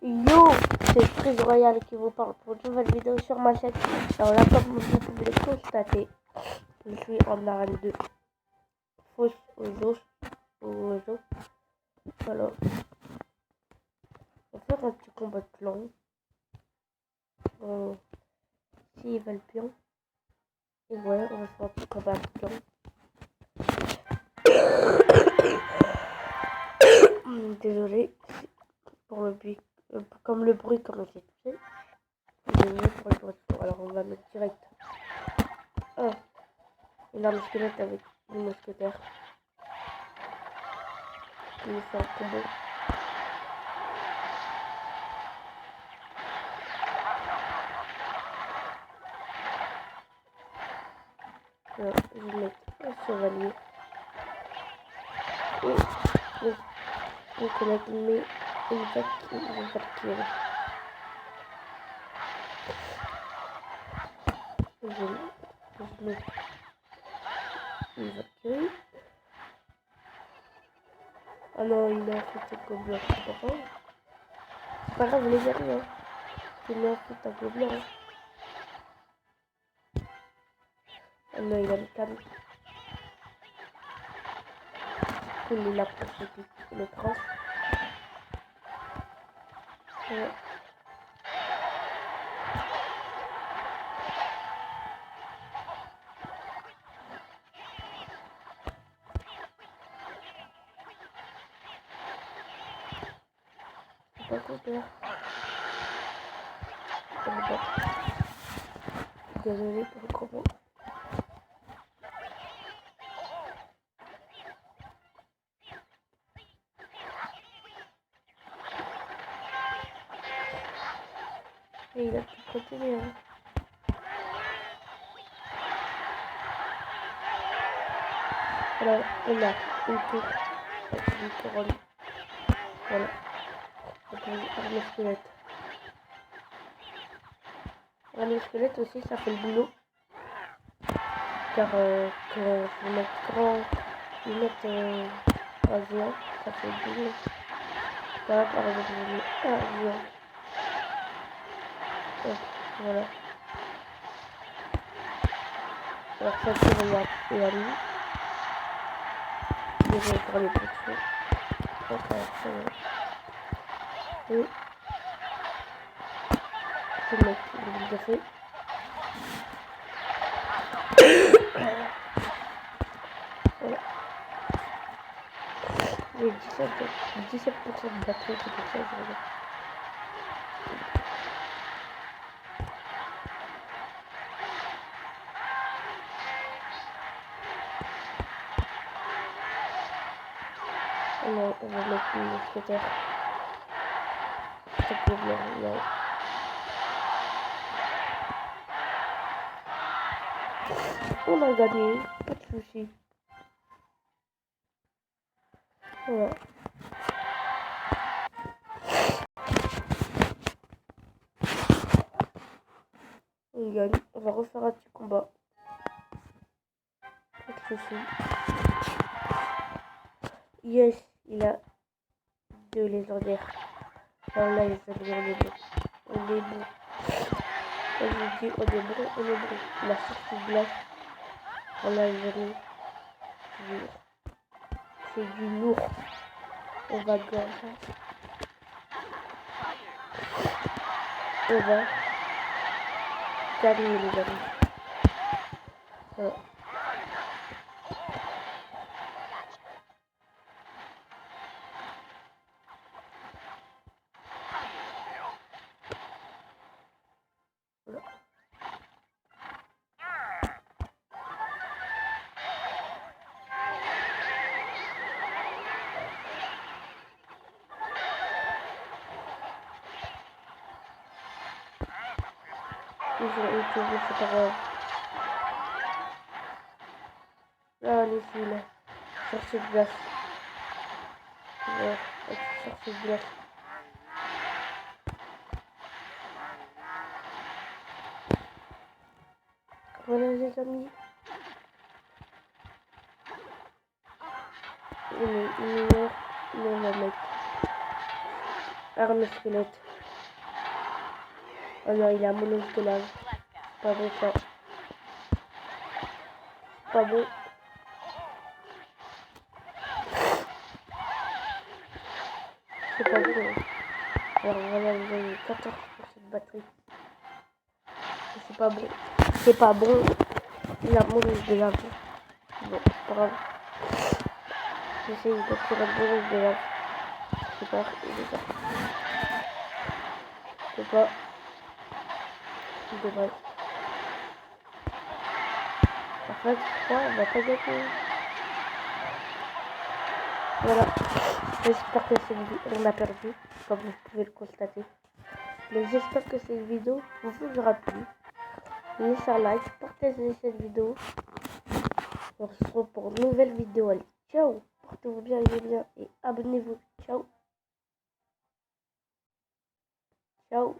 Yo, c'est Freeze Royal qui vous parle pour une nouvelle vidéo sur ma chaîne. Alors là, comme vous pouvez le constater, je suis en arène de fausse aux os. Voilà. On va faire un petit combat de clan. S'ils veulent bien. Et ouais, on va faire un petit combat de clan. Désolé pour le bruit, comme le bruit comme j'ai fait. Désolé pour le bruit. Alors on va mettre direct une arme squelette avec une mousquetaire. Qui nous fait un combo. Alors, je vais mettre un chevalier. Et mon collègue met une valkyrie. Je mets une valkyrie. Ah non, il a fait un gobelin, c'est pas grave. C'est pas grave, les amis, hein. Il a fait un gobelin. Hein. Ah non, il a le câble. Il a profité le prince. Ouais. C'est pas trop peur. Désolé pour le combo. Et il a pu continuer. Hein. Alors, on a une tour avec une couronne. Voilà. Donc, arme squelette. Arme squelette aussi, ça fait le boulot. Car quand vous mettez un géant, ça fait le boulot. Là, par exemple, je mets un géant. Hop, voilà. Alors, ça tire et à lui. Je vais pour les petits. Donc, et je vais mettre le café. Voilà. J'ai 17% de batterie, c'est pour ça que je regarde. Alors, on va mettre une mousquetaire. Ça peut bien, là. On a gagné, pas de soucis. Voilà. On gagne. On va refaire un petit combat. Pas de soucis. Yes, il a 2 légendaires. Alors là, les amis, on est bon. On est bon. Quand je dis on est bon, on est bon. La sortie de glace. Voilà, les amis. C'est du lourd. On va gagner. On va gagner, les amis. Voilà. Ils ont été c'est pas grave. Là, allez, celui-là. Chercher de glace. Ouais, chercher de glace. Voilà, les amis. Il est meilleur, mais on va mettre arme squelette. Oh non, il a mon os de lave. Pas bon ça. Pas bon. C'est pas bon. Alors voilà, vous avez 14% de batterie. C'est pas bon. C'est pas bon. Il a mon os de lave. Bon, pas grave. J'essaye de tirer le bon os de lave. C'est pas, il est là. C'est pas. Il devrait. En fait, je crois qu'on va pas gagner. Voilà. J'espère que cette vidéo, on a perdu, comme vous pouvez le constater. Mais j'espère que cette vidéo vous aura plu. Laissez un like, partagez cette vidéo. On se retrouve pour une nouvelle vidéo. Allez, ciao. Portez-vous bien, et abonnez-vous. Ciao. Ciao.